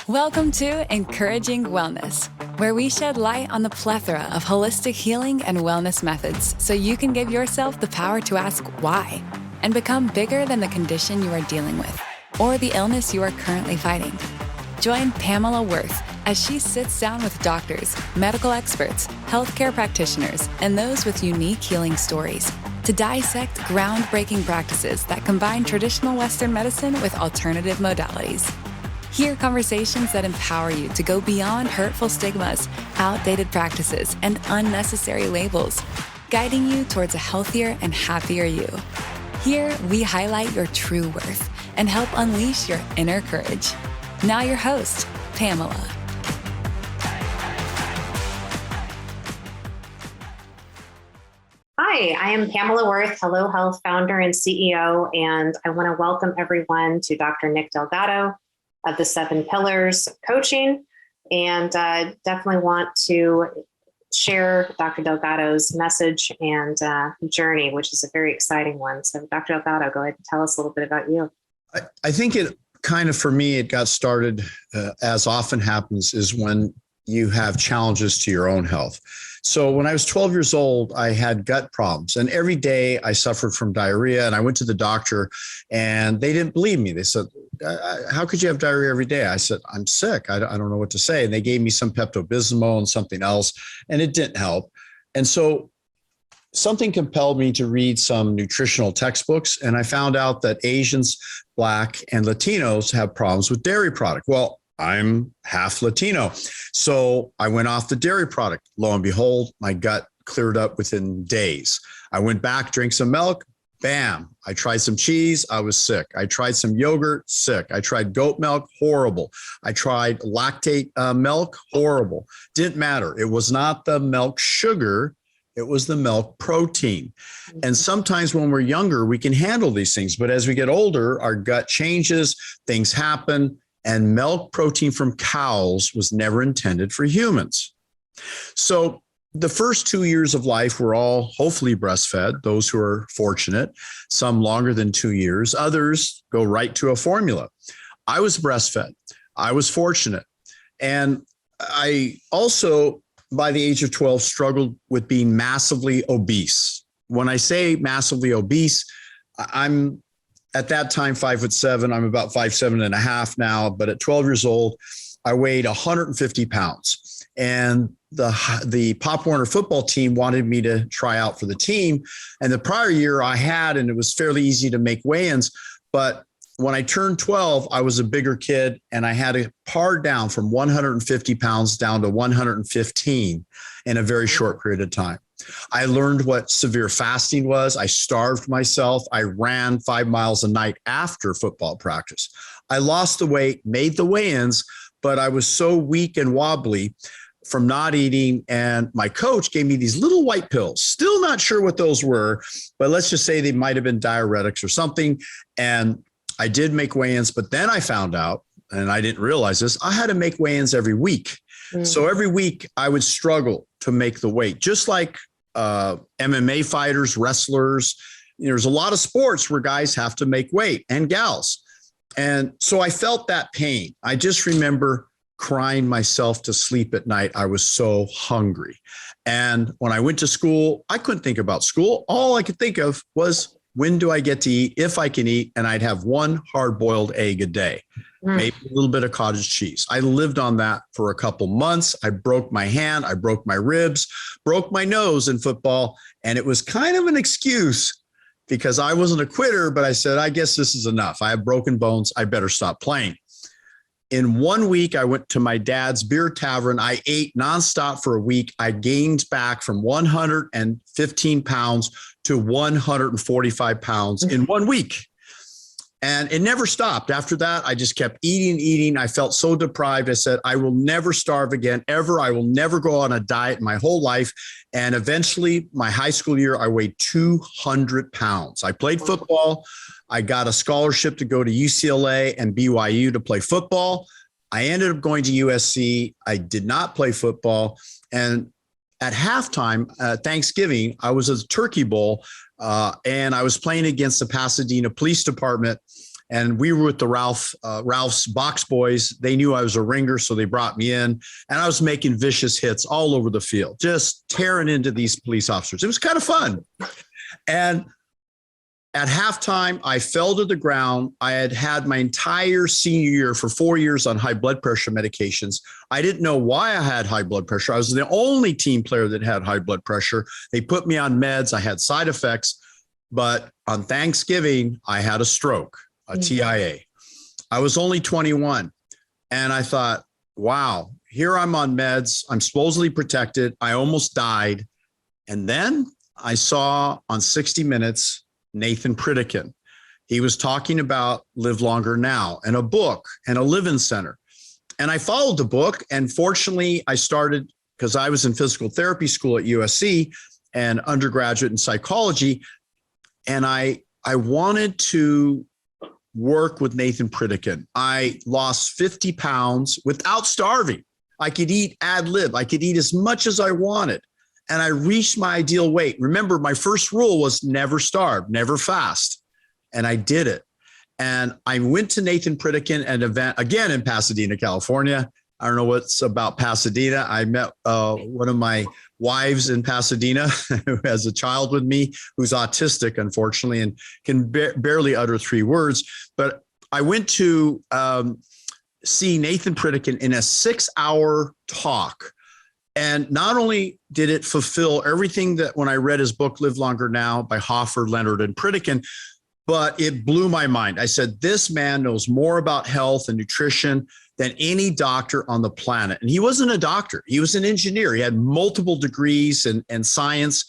Welcome to Encouraging Wellness, where we shed light on the plethora of holistic healing and wellness methods so you can give yourself the power to ask why and become bigger than the condition you are dealing with or the illness you are currently fighting. Join Pamela Wirth as she sits down with doctors, medical experts, healthcare practitioners, and those with unique healing stories to dissect groundbreaking practices that combine traditional Western medicine with alternative modalities. Hear conversations that empower you to go beyond hurtful stigmas, outdated practices, and unnecessary labels, guiding you towards a healthier and happier you. Here, we highlight your true worth and help unleash your inner courage. Now your host, Pamela. Hi, I am Pamela Wirth, Hello Health founder and CEO, and I want to welcome everyone to Dr. Nick Delgado of the 7 Pillars Coaching, and definitely want to share Dr. Delgado's message and journey, which is a very exciting one. So Dr. Delgado, go ahead and tell us a little bit about you. I think it kind of, for me, it got started, as often happens, is when you have challenges to your own health. So when I was 12 years old, I had gut problems, and every day I suffered from diarrhea, and I went to the doctor and they didn't believe me. They said, how could you have diarrhea every day? I said, I'm sick. I don't know what to say. And they gave me some Pepto-Bismol and something else, and it didn't help. And so something compelled me to read some nutritional textbooks, and I found out that Asians, Black, and Latinos have problems with dairy product. Well, I'm half Latino. So I went off the dairy product. Lo and behold, my gut cleared up within days. I went back, drank some milk, bam. I tried some cheese, I was sick. I tried some yogurt, sick. I tried goat milk, horrible. I tried lactate milk, horrible. Didn't matter. It was not the milk sugar. It was the milk protein. And sometimes when we're younger, we can handle these things. But as we get older, our gut changes, things happen. And milk protein from cows was never intended for humans. So the first 2 years of life were all hopefully breastfed, those who are fortunate, some longer than 2 years, others go right to a formula. I was breastfed. I was fortunate. And I also, by the age of 12, struggled with being massively obese. When I say massively obese, I'm at that time 5'7". I'm about 5'7.5" now, but at 12 years old, I weighed 150 pounds. And the Pop Warner football team wanted me to try out for the team. And the prior year I had, and it was fairly easy to make weigh-ins. But when I turned 12, I was a bigger kid, and I had to par down from 150 pounds down to 115 in a very short period of time. I learned what severe fasting was. I starved myself. I ran 5 miles a night after football practice. I lost the weight, made the weigh-ins, but I was so weak and wobbly from not eating. And my coach gave me these little white pills. Still not sure what those were, but let's just say they might have been diuretics or something. And I did make weigh-ins, but then I found out, and I didn't realize this, I had to make weigh-ins every week. So every week I would struggle to make the weight, just like MMA fighters, wrestlers. There's a lot of sports where guys have to make weight, and gals. And so I felt that pain. I just remember crying myself to sleep at night. I was so hungry. And when I went to school, I couldn't think about school. All I could think of was, when do I get to eat, if I can eat? And I'd have one hard-boiled egg a day, maybe a little bit of cottage cheese. I lived on that for a couple months. I broke my hand, I broke my ribs, broke my nose in football. And it was kind of an excuse because I wasn't a quitter, but I said, I guess this is enough. I have broken bones. I better stop playing. In 1 week, I went to my dad's beer tavern. I ate nonstop for a week. I gained back from 115 pounds to 145 pounds in 1 week. And it never stopped. After that, I just kept eating. I felt so deprived. I said, I will never starve again, ever. I will never go on a diet my whole life. And eventually, my high school year, I weighed 200 pounds. I played football. I got a scholarship to go to UCLA and BYU to play football. I ended up going to USC. I did not play football. And at halftime, Thanksgiving, I was at the Turkey Bowl, and I was playing against the Pasadena Police Department. And we were with the Ralph's Box Boys. They knew I was a ringer, so they brought me in. And I was making vicious hits all over the field, just tearing into these police officers. It was kind of fun. And at halftime, I fell to the ground. I had had my entire senior year for 4 years on high blood pressure medications. I didn't know why I had high blood pressure. I was the only team player that had high blood pressure. They put me on meds. I had side effects. But on Thanksgiving, I had a stroke, a TIA. I was only 21. And I thought, wow, here I'm on meds. I'm supposedly protected. I almost died. And then I saw on 60 Minutes, Nathan Pritikin. He was talking about Live Longer Now and a book and a live-in center. And I followed the book. And fortunately, I started because I was in physical therapy school at USC and undergraduate in psychology. And I wanted to work with Nathan Pritikin. I lost 50 pounds without starving. I could eat ad lib. I could eat as much as I wanted. And I reached my ideal weight. Remember, my first rule was never starve, never fast. And I did it. And I went to Nathan Pritikin, an event again in Pasadena, California. I don't know what's about Pasadena. I met one of my wives in Pasadena who has a child with me who's autistic, unfortunately, and can barely utter 3 words. But I went to see Nathan Pritikin in a 6-hour talk. And not only did it fulfill everything that when I read his book, Live Longer Now by Hoffer, Leonard, and Pritikin, but it blew my mind. I said, this man knows more about health and nutrition than any doctor on the planet. And he wasn't a doctor. He was an engineer. He had multiple degrees in science,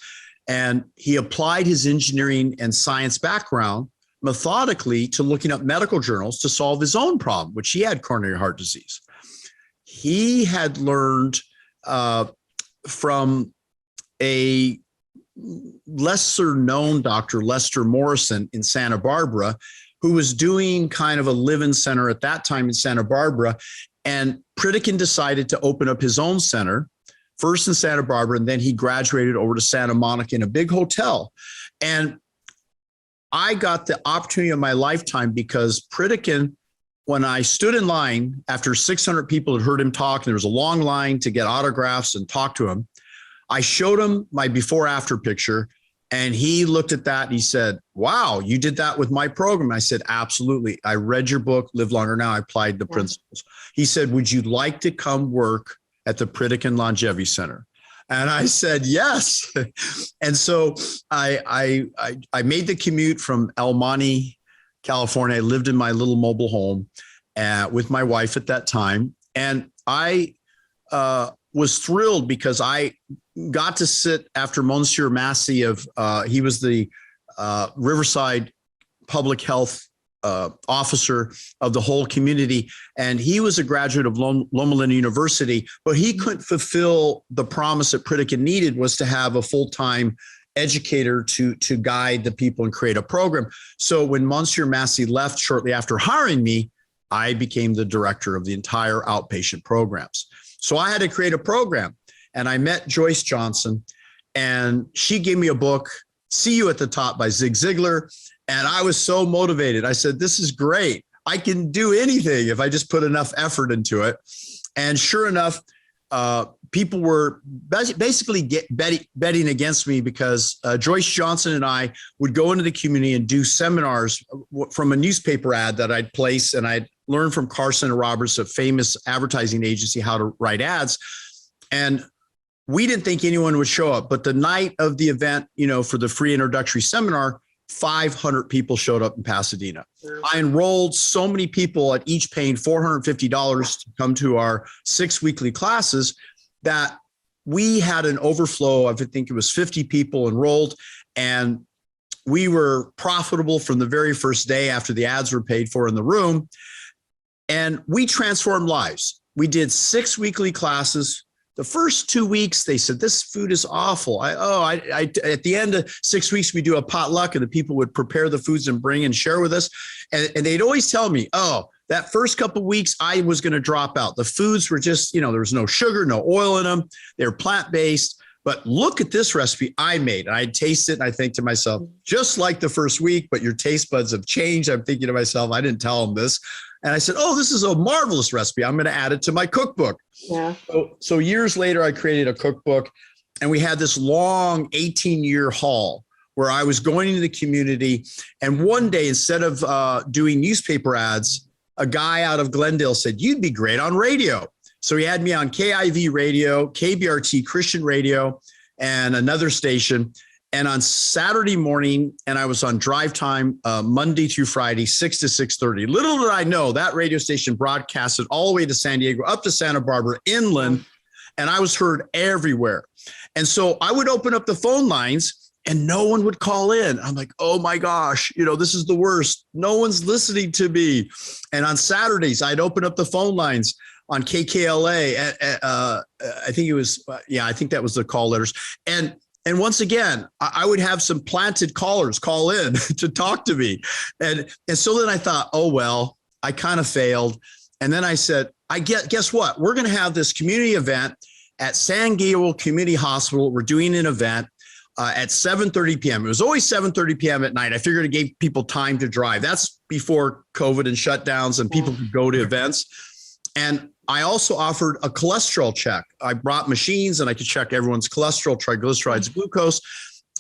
and he applied his engineering and science background methodically to looking up medical journals to solve his own problem, which he had coronary heart disease. He had learned from a lesser known doctor, Lester Morrison in Santa Barbara, who was doing kind of a live-in center at that time in Santa Barbara. And Pritikin decided to open up his own center, first in Santa Barbara, and then he graduated over to Santa Monica in a big hotel. And I got the opportunity of my lifetime because Pritikin, when I stood in line after 600 people had heard him talk, and there was a long line to get autographs and talk to him, I showed him my before after picture, and he looked at that and he said, wow, you did that with my program. I said, absolutely. I read your book, Live Longer Now. I applied the principles. He said, would you like to come work at the Pritikin Longevity Center? And I said, yes. And so I made the commute from El Monte, California. I lived in my little mobile home with my wife at that time. And I was thrilled because I got to sit after Monsieur Massey he was the Riverside public health officer of the whole community. And he was a graduate of Loma Linda University, but he couldn't fulfill the promise that Pritikin needed, was to have a full-time educator to guide the people and create a program. So when Monsieur Massey left shortly after hiring me, I became the director of the entire outpatient programs. So I had to create a program, and I met Joyce Johnson, and she gave me a book, See You at the Top by Zig Ziglar. And I was so motivated. I said, this is great. I can do anything if I just put enough effort into it. And sure enough, people were basically betting against me because Joyce Johnson and I would go into the community and do seminars from a newspaper ad that I'd place, and I'd learn from Carson and Roberts, a famous advertising agency, how to write ads. And we didn't think anyone would show up. But the night of the event, for the free introductory seminar, 500 people showed up in Pasadena. I enrolled so many people, at each paying $450 to come to our 6 weekly classes, that we had an overflow of, I think it was 50 people enrolled. And we were profitable from the very first day after the ads were paid for in the room. And we transformed lives. We did 6 weekly classes. The first 2 weeks, they said, this food is awful. At the end of 6 weeks, we do a potluck, and the people would prepare the foods and bring and share with us. And they'd always tell me, that first couple of weeks, I was going to drop out. The foods were just, there was no sugar, no oil in them. They were plant-based. but look at this recipe I made. And I taste it and I think to myself, just like the first week, but your taste buds have changed. I'm thinking to myself, I didn't tell them this. And I said, oh, this is a marvelous recipe. I'm going to add it to my cookbook. Yeah. So years later, I created a cookbook, and we had this long 18-year haul where I was going into the community. And one day, instead of doing newspaper ads, a guy out of Glendale said, you'd be great on radio. So he had me on KIV radio, KBRT Christian radio, and another station. And on Saturday morning, and I was on drive time Monday through Friday, 6 to 6:30. Little did I know that radio station broadcasted all the way to San Diego, up to Santa Barbara, inland, and I was heard everywhere. And so I would open up the phone lines and no one would call in. I'm like, oh my gosh, this is the worst. No one's listening to me. And on Saturdays, I'd open up the phone lines on KKLA. I think it was, I think that was the call letters. And once again, I would have some planted callers call in to talk to me. And so then I thought, oh, well, I kind of failed. And then I said, guess what? We're going to have this community event at San Gabriel Community Hospital. We're doing an event at 7:30 p.m. It was always 7:30 p.m. at night. I figured it gave people time to drive. That's before COVID and shutdowns and people could go to events. And I also offered a cholesterol check. I brought machines and I could check everyone's cholesterol, triglycerides, glucose.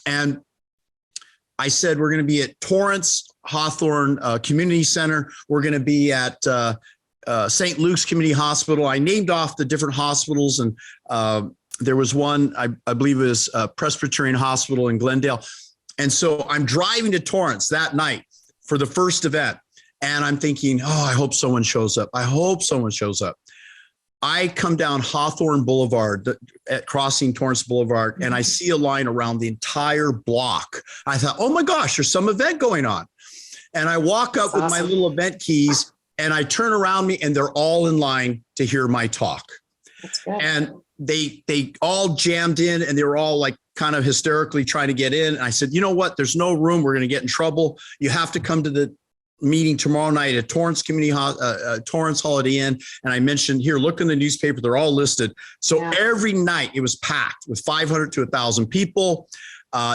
And I said, we're going to be at Torrance Hawthorne Community Center. We're going to be at St. Luke's Community Hospital. I named off the different hospitals, and there was one, I believe it was Presbyterian Hospital in Glendale. And so I'm driving to Torrance that night for the first event. And I'm thinking, oh, I hope someone shows up. I hope someone shows up. I come down Hawthorne Boulevard at crossing Torrance Boulevard, and I see a line around the entire block. I thought, oh my gosh, there's some event going on. And I walk up with my little event keys, and I turn around me, and they're all in line to hear my talk. That's good. And they all jammed in, and they were all like kind of hysterically trying to get in. And I said, you know what? There's no room. We're going to get in trouble. You have to come to the meeting tomorrow night at Torrance Torrance Holiday Inn. And I mentioned, here, look in the newspaper. They're all listed. So every night it was packed with 500 to 1,000 people.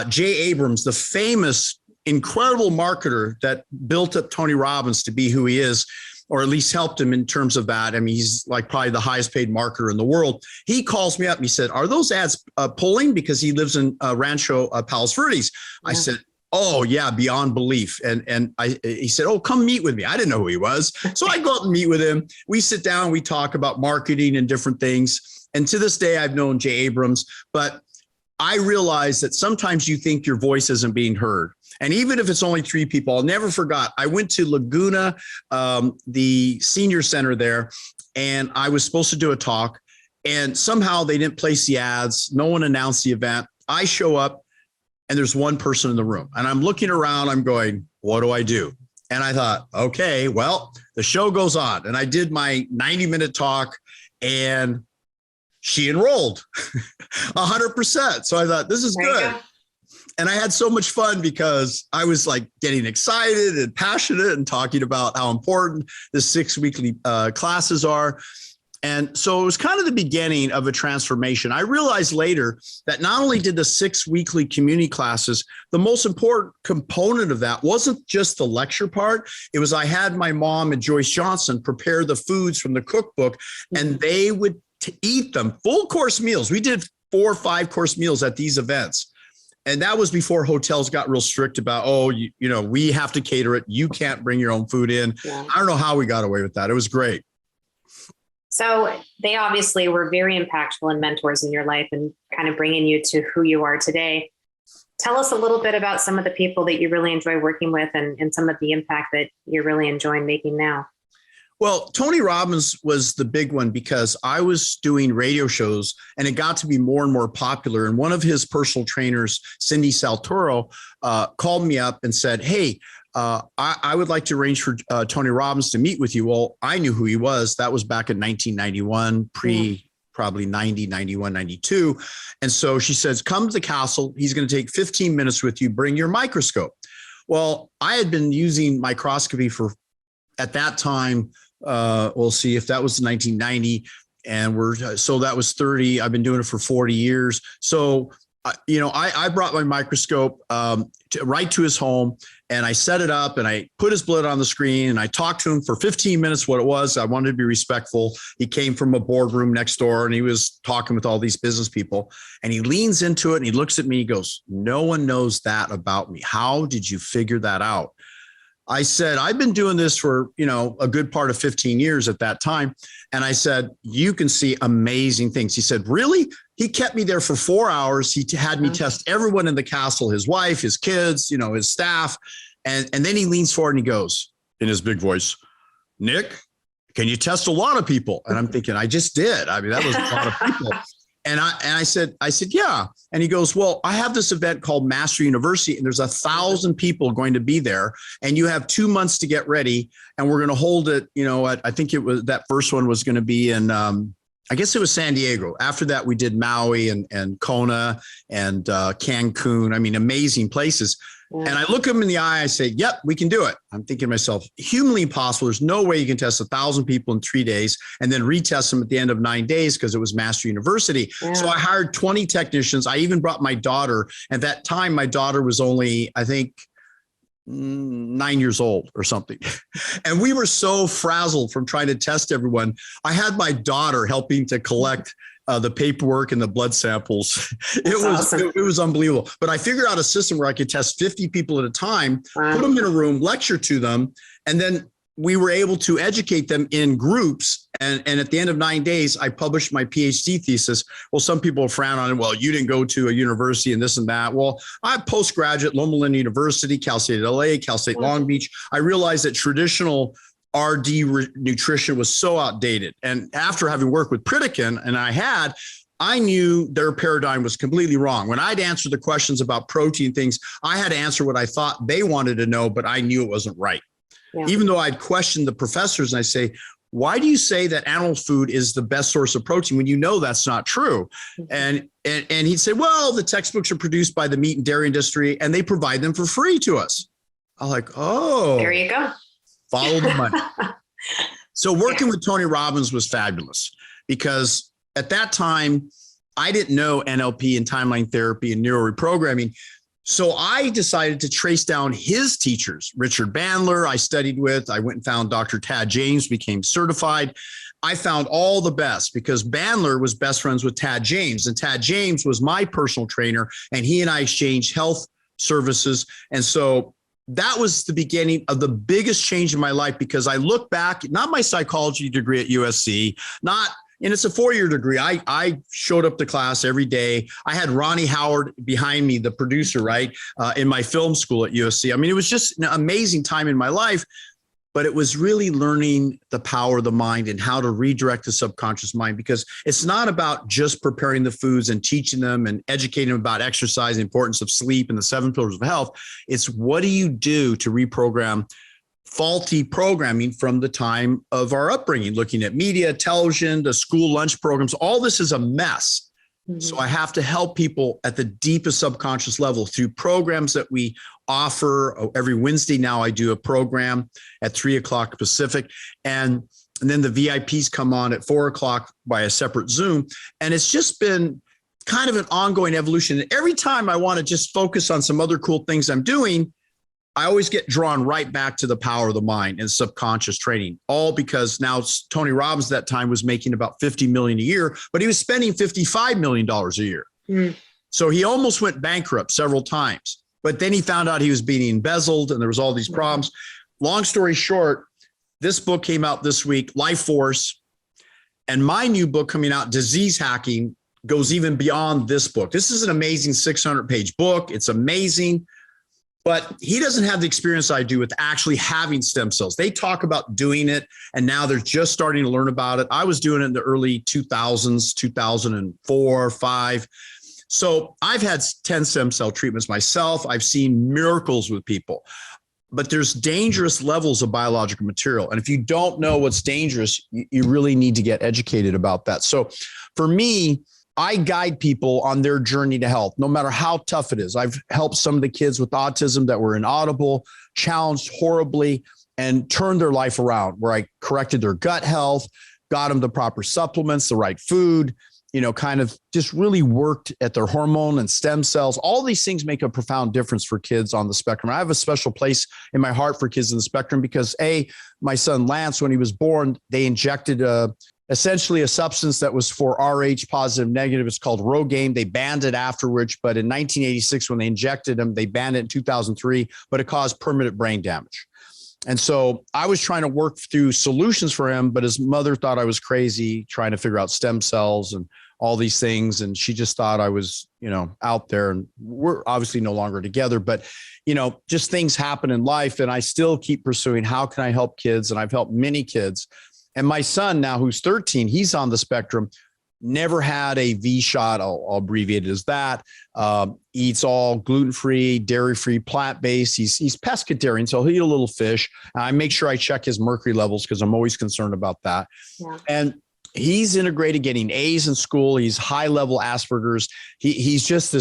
Jay Abrams, the famous, incredible marketer that built up Tony Robbins to be who he is, or at least helped him in terms of that. I mean, he's like probably the highest paid marketer in the world. He calls me up and he said, are those ads pulling? Because he lives in Rancho Palos Verdes. I said, oh yeah, beyond belief. And he said, oh, come meet with me. I didn't know who he was. So I go out and meet with him. We sit down, we talk about marketing and different things. And to this day, I've known Jay Abrams, but I realized that sometimes you think your voice isn't being heard. And even if it's only 3 people, I'll never forgot. I went to Laguna, the senior center there, and I was supposed to do a talk, and somehow they didn't place the ads. No one announced the event. I show up, and there's one person in the room, and I'm looking around. I'm going, what do I do? And I thought, okay, well, the show goes on. And I did my 90-minute talk, and she enrolled 100%. So I thought, this is good. And I had so much fun because I was like getting excited and passionate and talking about how important the 6 weekly classes are. And so it was kind of the beginning of a transformation. I realized later that not only did the 6 weekly community classes, the most important component of that wasn't just the lecture part. It was I had my mom and Joyce Johnson prepare the foods from the cookbook, and they would eat them, full course meals. We did 4 or 5 course meals at these events. And that was before hotels got real strict about, oh, you know, we have to cater it. You can't bring your own food in. I don't know how we got away with that. It was great. So they obviously were very impactful and mentors in your life and kind of bringing you to who you are today. Tell us a little bit about some of the people that you really enjoy working with and some of the impact that you're really enjoying making now. Well, Tony Robbins was the big one because I was doing radio shows and it got to be more and more popular. And one of his personal trainers, Cindy Saltoro, called me up and said, hey, I would like to arrange for Tony Robbins to meet with you. Well, I knew who he was. That was back in 1991, probably 90, 91, 92. And so she says, come to the castle. He's going to take 15 minutes with you. Bring your microscope. Well, I had been using microscopy for, at that time, we'll see if that was 1990, so that was 30. I've been doing it for 40 years. So, I brought my microscope right to his home, and I set it up and I put his blood on the screen and I talked to him for 15 minutes what it was. I wanted to be respectful. He came from a boardroom next door and he was talking with all these business people, and he leans into it and he looks at me. He goes, "No one knows that about me. How did you figure that out?" I said, "I've been doing this for, a good part of 15 years at that time." And I said, "You can see amazing things." He said, "Really?" He kept me there for 4 hours. He had me test everyone in the castle, his wife, his kids, his staff. And then he leans forward and he goes in his big voice, "Nick, can you test a lot of people?" And I'm thinking, I just did. I mean, that was a lot of people. And I said, "Yeah." And he goes, "Well, I have this event called Master University, and there's 1,000 people going to be there, and you have 2 months to get ready. And we're going to hold it, I think it was, that first one was going to be in, I guess it was San Diego. After that, we did Maui and Kona and Cancun. I mean, amazing places." And I look him in the eye, I say, "Yep, we can do it." I'm thinking to myself, humanly impossible. There's no way you can test 1,000 people in 3 days and then retest them at the end of 9 days, because it was Master University. Yeah. So I hired 20 technicians. I even brought my daughter. At that time, my daughter was only, I think, 9 years old or something. And we were so frazzled from trying to test everyone. I had my daughter helping to collect the paperwork and the blood samples. It was unbelievable. But I figured out a system where I could test 50 people at a time, put them in a room, lecture to them, and then we were able to educate them in groups. And at the end of 9 days, I published my PhD thesis. Well, some people frown on it. "Well, you didn't go to a university and this and that." Well, I postgraduate, Loma Linda University, Cal State LA, Cal State Long Beach. I realized that traditional RD nutrition was so outdated. And after having worked with Pritikin, and I knew their paradigm was completely wrong. When I'd answer the questions about protein things, I had to answer what I thought they wanted to know, but I knew it wasn't right. Yeah. Even though I'd questioned the professors and I say, "Why do you say that animal food is the best source of protein when you know that's not true?" And he'd say, "Well, the textbooks are produced by the meat and dairy industry and they provide them for free to us." I'm like, "Oh, there you go. Follow the money." So working with Tony Robbins was fabulous, because at that time, I didn't know NLP and timeline therapy and neuro reprogramming. So I decided to trace down his teachers. Richard Bandler, I studied with. I went and found Dr. Tad James, became certified. I found all the best, because Bandler was best friends with Tad James. And Tad James was my personal trainer, and he and I exchanged health services. And so that was the beginning of the biggest change in my life, because I look back, not my psychology degree at USC, and it's a 4-year degree. I showed up to class every day. I had Ronnie Howard behind me, the producer, right, in my film school at USC. I mean, it was just an amazing time in my life, but it was really learning the power of the mind and how to redirect the subconscious mind, because it's not about just preparing the foods and teaching them and educating them about exercise, the importance of sleep and the 7 pillars of health. It's what do you do to reprogram faulty programming from the time of our upbringing, looking at media, television, the school lunch programs. All this is a mess. So I have to help people at the deepest subconscious level through programs that we offer. Every Wednesday now I do a program at 3:00 Pacific. And then the VIPs come on at 4:00 by a separate Zoom. And it's just been kind of an ongoing evolution. And every time I want to just focus on some other cool things I'm doing, I always get drawn right back to the power of the mind and subconscious training, all because now Tony Robbins at that time was making about $50 million a year, but he was spending $55 million a year. So he almost went bankrupt several times, but then he found out he was being embezzled and there was all these problems. Long story short, this book came out this week, Life Force, and my new book coming out, Disease Hacking, goes even beyond this book. This is an amazing 600-page book. It's amazing. But he doesn't have the experience I do with actually having stem cells. They talk about doing it, and now they're just starting to learn about it. I was doing it in the early 2000s, 2004, 5. So I've had 10 stem cell treatments myself. I've seen miracles with people. But there's dangerous levels of biological material. And if you don't know what's dangerous, you really need to get educated about that. So for me, I guide people on their journey to health, no matter how tough it is. I've helped some of the kids with autism that were inaudible, challenged horribly, and turned their life around, where I corrected their gut health, got them the proper supplements, the right food, kind of just really worked at their hormone and stem cells. All these things make a profound difference for kids on the spectrum. I have a special place in my heart for kids in the spectrum because my son Lance, when he was born, they injected essentially a substance that was for Rh positive negative. It's called Rogaine. They banned it afterwards, but in 1986, when they injected him, they banned it in 2003, but it caused permanent brain damage. And so I was trying to work through solutions for him, but his mother thought I was crazy trying to figure out stem cells and all these things. And she just thought I was, out there, and we're obviously no longer together, but, just things happen in life. And I still keep pursuing, how can I help kids? And I've helped many kids. And my son now, who's 13, he's on the spectrum, never had a V shot. I'll abbreviate it as that. Eats all gluten-free, dairy-free, plant-based. He's pescatarian, so he'll eat a little fish. I make sure I check his mercury levels because I'm always concerned about that. Yeah. And he's integrated, getting A's in school. He's high-level Asperger's. He's just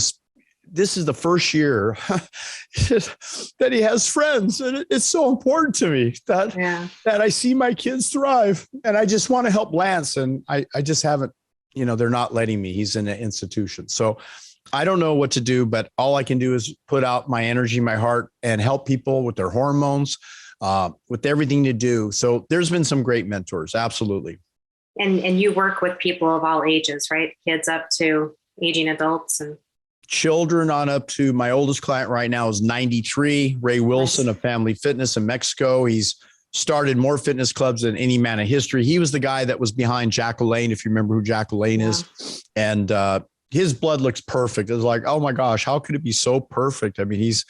this is the first year that he has friends. And it's so important to me that I see my kids thrive. And I just want to help Lance. And I just haven't, they're not letting me. He's in an institution. So I don't know what to do, but all I can do is put out my energy, my heart, and help people with their hormones, with everything to do. So there's been some great mentors. Absolutely. And you work with people of all ages, right? Kids up to aging adults and children on up to, my oldest client right now is 93, Ray Wilson of Family Fitness in Mexico. He's started more fitness clubs than any man in history. He was the guy that was behind Jack LaLanne, if you remember who Jack LaLanne is. And his blood looks perfect. It was like, oh my gosh, how could it be so perfect? I mean, he's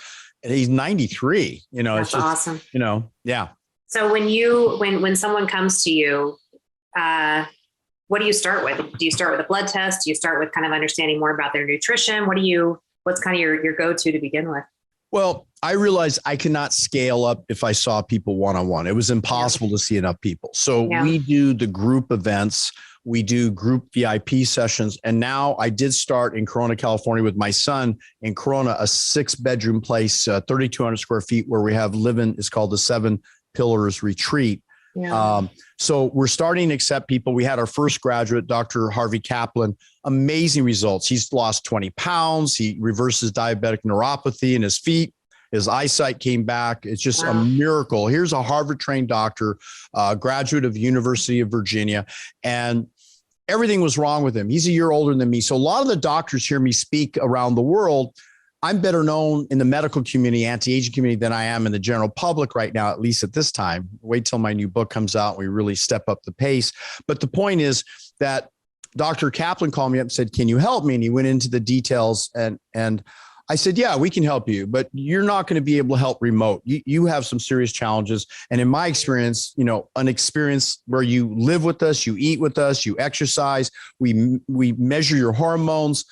93, That's it's just awesome. Yeah. So when someone comes to you, what do you start with? Do you start with a blood test? Do you start with kind of understanding more about their nutrition? What's kind of your go-to to begin with? Well, I realized I could not scale up if I saw people one-on-one. It was impossible to see enough people. So we do the group events. We do group VIP sessions. And now I did start in Corona, California with my son in Corona, a 6-bedroom place, 3,200 square feet, where we have living. It's called the 7 Pillars Retreat. Yeah. So we're starting to accept people. We had our first graduate, Dr. Harvey Kaplan, amazing results. He's lost 20 pounds. He reverses diabetic neuropathy in his feet. His eyesight came back. It's just a miracle. Here's a Harvard-trained doctor, graduate of University of Virginia, and everything was wrong with him. He's a year older than me. So a lot of the doctors hear me speak around the world. I'm better known in the medical community, anti-aging community, than I am in the general public right now, at least at this time. Wait till my new book comes out and we really step up the pace. But the point is that Dr. Kaplan called me up and said, can you help me? And he went into the details, and I said, yeah, we can help you, but you're not going to be able to help remote. You have some serious challenges. And in my experience, an experience where you live with us, you eat with us, you exercise, we measure your hormones.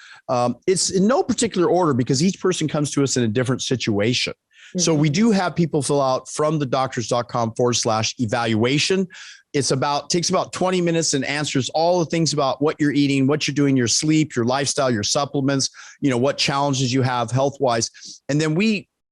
It's in no particular order because each person comes to us in a different situation. Mm-hmm. So we do have people fill out from thedoctors.com/evaluation. Takes about 20 minutes and answers all the things about what you're eating, what you're doing, your sleep, your lifestyle, your supplements, what challenges you have health-wise. And then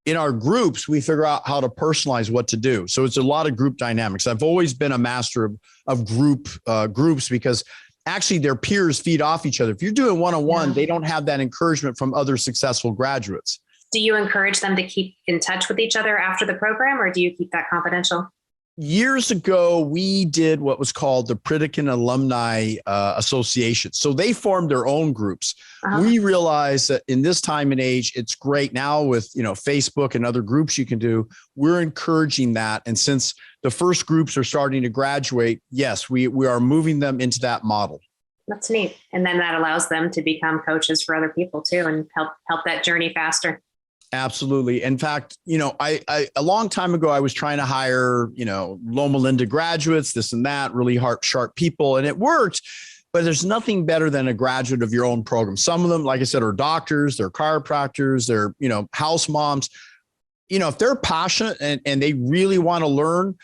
in our groups, we figure out how to personalize what to do. So it's a lot of group dynamics. I've always been a master of groups because actually their peers feed off each other. If you're doing one-on-one, they don't have that encouragement from other successful graduates. Do you encourage them to keep in touch with each other after the program, or do you keep that confidential? Years ago, we did what was called the Pritikin Alumni Association. So they formed their own groups. Uh-huh. We realized that in this time and age, it's great now with Facebook and other groups you can do. We're encouraging that. And since the first groups are starting to graduate, yes, we are moving them into that model. That's neat. And then that allows them to become coaches for other people too, and help that journey faster. Absolutely. In fact, I a long time ago, I was trying to hire, Loma Linda graduates, this and that, really sharp people, and it worked. But there's nothing better than a graduate of your own program. Some of them, like I said, are doctors, they're chiropractors, they're, house moms. If they're passionate and they really want to learn.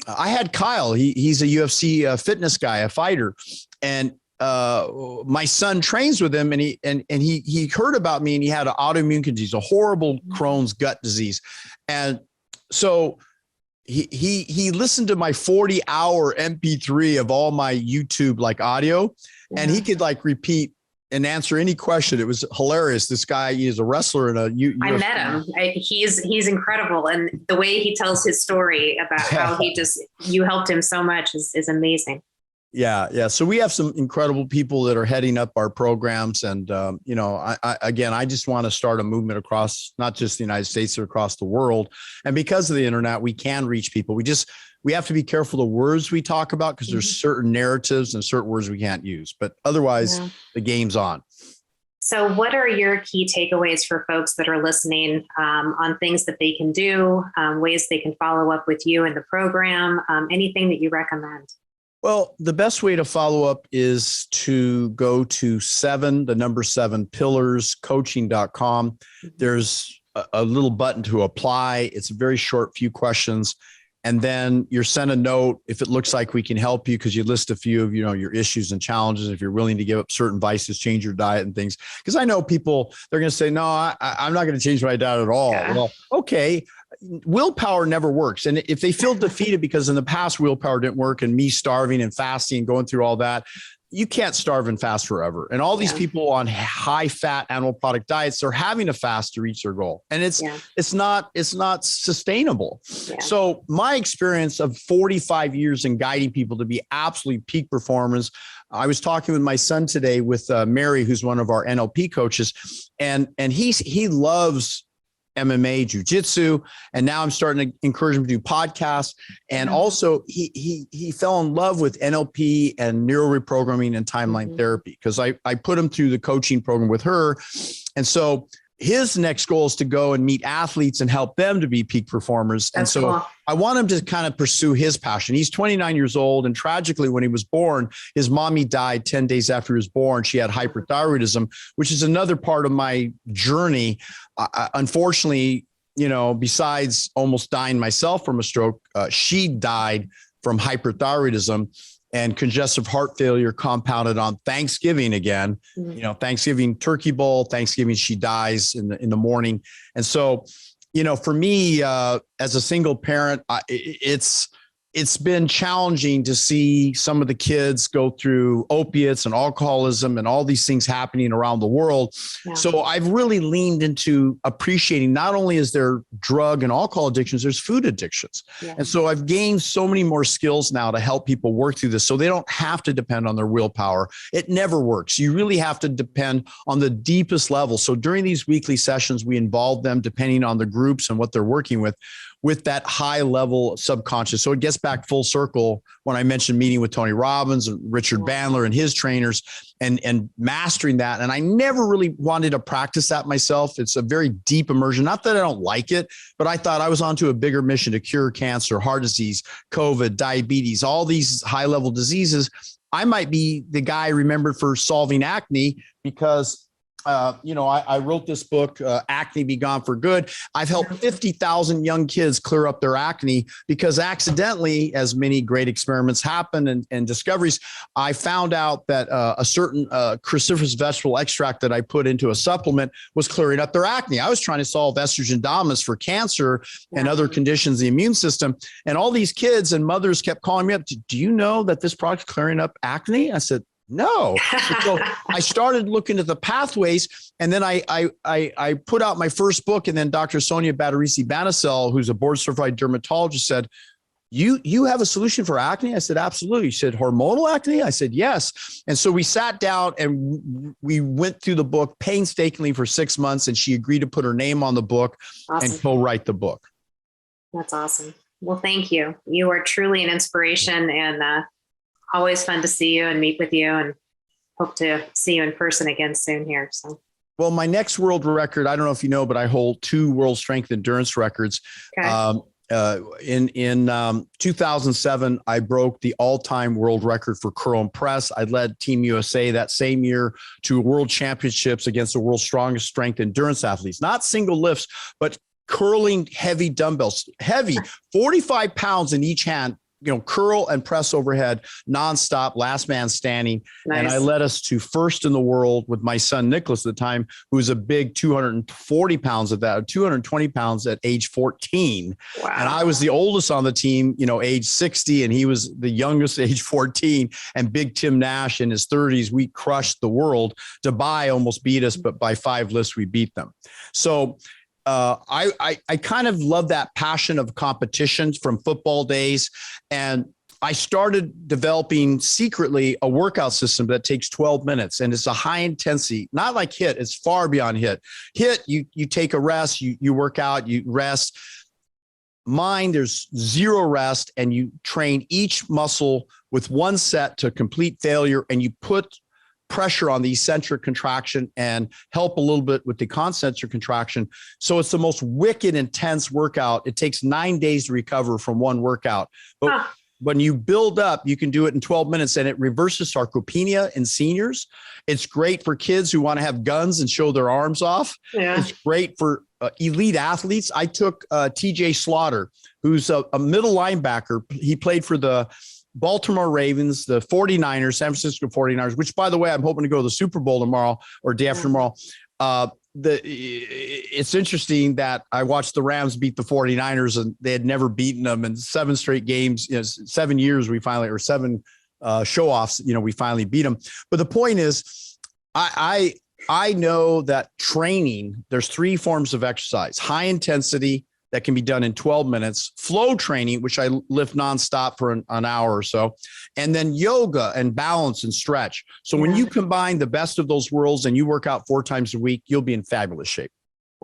I had Kyle. He's a UFC fitness guy, a fighter, and my son trains with him, and he heard about me, and he had an autoimmune disease, a horrible Crohn's gut disease. And so he listened to my 40-hour MP3 of all my YouTube like audio, and he could like repeat and answer any question. It was hilarious. This guy, he is a wrestler and I met him. He's incredible. And the way he tells his story about how you helped him so much is amazing. Yeah. So we have some incredible people that are heading up our programs. And, I just want to start a movement across, not just the United States, but across the world. And because of the internet, we can reach people. We have to be careful the words we talk about, because there's certain narratives and certain words we can't use, but otherwise the game's on. So what are your key takeaways for folks that are listening on things that they can do, ways they can follow up with you in the program, anything that you recommend? Well, the best way to follow up is to go to 7pillarscoaching.com. There's a little button to apply. It's a very short few questions. And then you're sent a note if it looks like we can help you, because you list a few of, your issues and challenges. If you're willing to give up certain vices, change your diet and things. Because I know people, they're going to say, no, I'm not going to change my diet at all. Yeah. Well, okay. Willpower never works. And if they feel defeated because in the past willpower didn't work, and me starving and fasting and going through all that, you can't starve and fast forever. And all these people on high fat animal product diets, they're having to fast to reach their goal. And it's not sustainable. Yeah. So my experience of 45 years in guiding people to be absolutely peak performers. I was talking with my son today with Mary, who's one of our NLP coaches, and he loves MMA, jujitsu, and now I'm starting to encourage him to do podcasts. And also, he fell in love with NLP and neuro reprogramming and timeline therapy, because I put him through the coaching program with her, and so his next goal is to go and meet athletes and help them to be peak performers. And so cool. I want him to kind of pursue his passion. He's 29 years old. And tragically, when he was born, his mommy died 10 days after he was born. She had hyperthyroidism, which is another part of my journey. Unfortunately, besides almost dying myself from a stroke, she died from hyperthyroidism and congestive heart failure compounded on Thanksgiving again. Thanksgiving turkey bowl, Thanksgiving, she dies in the morning. And so, for me, as a single parent, it's been challenging to see some of the kids go through opiates and alcoholism and all these things happening around the world. Yeah. So I've really leaned into appreciating not only is there drug and alcohol addictions, there's food addictions. Yeah. And so I've gained so many more skills now to help people work through this, so they don't have to depend on their willpower. It never works. You really have to depend on the deepest level. So during these weekly sessions, we involve them, depending on the groups and what they're working with that high level subconscious. So it gets back full circle when I mentioned meeting with Tony Robbins and Richard Bandler and his trainers and mastering that. And I never really wanted to practice that myself. It's a very deep immersion. Not that I don't like it, but I thought I was onto a bigger mission to cure cancer, heart disease, COVID, diabetes, all these high level diseases. I might be the guy remembered for solving acne because I wrote this book, Acne Be Gone for Good. I've helped 50,000 young kids clear up their acne because accidentally, as many great experiments happen and discoveries, I found out that a certain cruciferous vegetable extract that I put into a supplement was clearing up their acne. I was trying to solve estrogen dominance for cancer and other conditions, the immune system. And all these kids and mothers kept calling me up. Do you know that this product's clearing up acne? I said, no. So I started looking at the pathways, and then I put out my first book, and then Dr. Sonia Badarisi-Banisel, who's a board certified dermatologist, said, you have a solution for acne? I said, absolutely. She said, hormonal acne? I said, yes. And so we sat down and we went through the book painstakingly for 6 months, and she agreed to put her name on the book and co-write the book. That's awesome. Well, thank you. You are truly an inspiration, and always fun to see you and meet with you, and hope to see you in person again soon here. So, well, my next world record, I don't know if you know, but I hold 2 world strength endurance records. Okay. In 2007, I broke the all-time world record for curl and press. I led Team USA that same year to world championships against the world's strongest strength endurance athletes, not single lifts, but curling heavy dumbbells, heavy 45 pounds in each hand, curl and press overhead nonstop, last man standing. Nice. And I led us to first in the world with my son, Nicholas, at the time, who was a big 240 pounds at that, 220 pounds at age 14. Wow. And I was the oldest on the team, age 60, and he was the youngest, age 14. And big Tim Nash in his 30s, we crushed the world. Dubai almost beat us, but by 5 lifts, we beat them. So I kind of love that passion of competitions from football days. And I started developing secretly a workout system that takes 12 minutes, and it's a high intensity, not like HIIT. It's far beyond HIIT. HIIT, you take a rest, you work out, you rest. Mine, there's zero rest, and you train each muscle with one set to complete failure, and you put pressure on the eccentric contraction and help a little bit with the concentric contraction. So it's the most wicked, intense workout. It takes 9 days to recover from one workout. But when you build up, you can do it in 12 minutes, and it reverses sarcopenia in seniors. It's great for kids who want to have guns and show their arms off. Yeah. It's great for elite athletes. I took TJ Slaughter, who's a middle linebacker. He played for the Baltimore Ravens, the 49ers, San Francisco 49ers, which, by the way, I'm hoping to go to the Super Bowl tomorrow or day after tomorrow. It's interesting that I watched the Rams beat the 49ers, and they had never beaten them in 7 straight games, 7 years. We finally, or 7 show-offs, we finally beat them. But the point is, I know that training, there's 3 forms of exercise: high intensity, that can be done in 12 minutes, flow training, which I lift nonstop for an hour or so, and then yoga and balance and stretch. So when you combine the best of those worlds and you work out 4 times a week, you'll be in fabulous shape.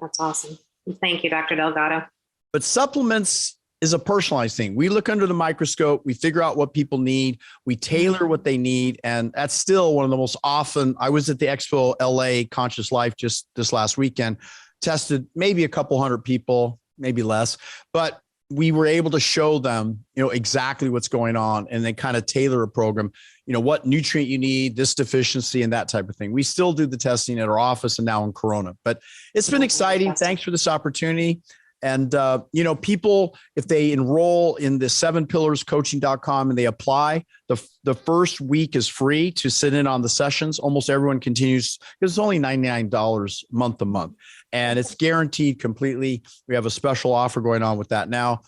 That's awesome. Thank you, Dr. Delgado. But supplements is a personalized thing. We look under the microscope, we figure out what people need, we tailor what they need. And that's still one of the most often. I was at the Expo LA Conscious Life just this last weekend, tested maybe a couple hundred people, maybe less, but we were able to show them, exactly what's going on, and then kind of tailor a program, what nutrient you need, this deficiency, and that type of thing. We still do the testing at our office and now in Corona, but it's been exciting. Thanks for this opportunity. And, people, if they enroll in the 7pillarscoaching.com and they apply, the first week is free to sit in on the sessions. Almost everyone continues, because it's only $99 month to month, and it's guaranteed completely. We have a special offer going on with that now.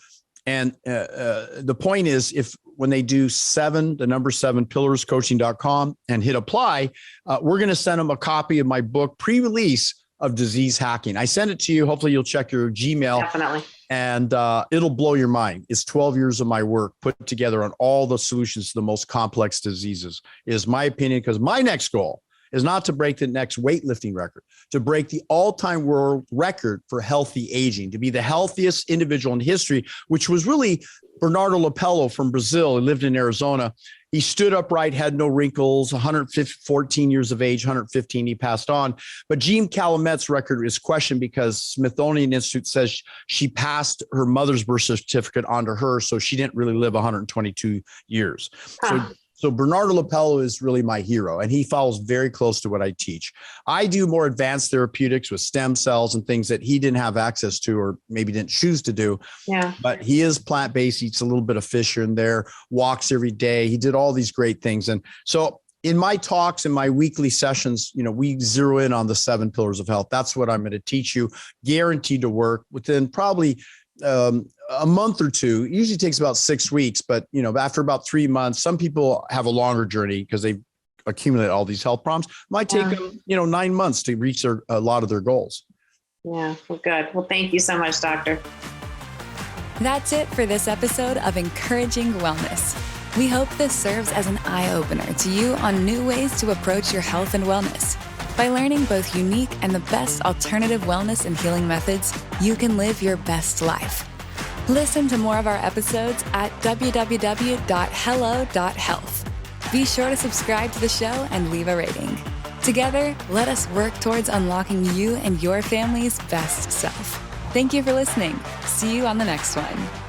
And the point is, when they do the number 7pillarscoaching.com and hit apply, we're going to send them a copy of my book, pre-release of disease hacking. I send it to you. Hopefully you'll check your Gmail. Definitely. And it'll blow your mind. It's 12 years of my work put together on all the solutions to the most complex diseases, is my opinion, because my next goal is not to break the next weightlifting record, to break the all-time world record for healthy aging, to be the healthiest individual in history, which was really Bernardo Lopello from Brazil. He lived in Arizona. He stood upright, had no wrinkles, 114 years of age, 115, he passed on. But Jean Calamet's record is questioned because Smithsonian Institute says she passed her mother's birth certificate onto her, so she didn't really live 122 years. So Bernardo Lopello is really my hero, and he follows very close to what I teach. I do more advanced therapeutics with stem cells and things that he didn't have access to, or maybe didn't choose to do. Yeah. But he is plant-based, eats a little bit of fish here and there, walks every day. He did all these great things. And so in my talks and my weekly sessions, we zero in on the 7 pillars of health. That's what I'm going to teach you, guaranteed to work within probably a month or 2. It usually takes about 6 weeks, but after about 3 months, some people have a longer journey because they accumulate all these health problems. It might take them, 9 months to reach a lot of their goals. Yeah, well, good. Well, thank you so much, Doctor. That's it for this episode of Encouraging Wellness. We hope this serves as an eye-opener to you on new ways to approach your health and wellness. By learning both unique and the best alternative wellness and healing methods, you can live your best life. Listen to more of our episodes at www.hello.health. Be sure to subscribe to the show and leave a rating. Together, let us work towards unlocking you and your family's best self. Thank you for listening. See you on the next one.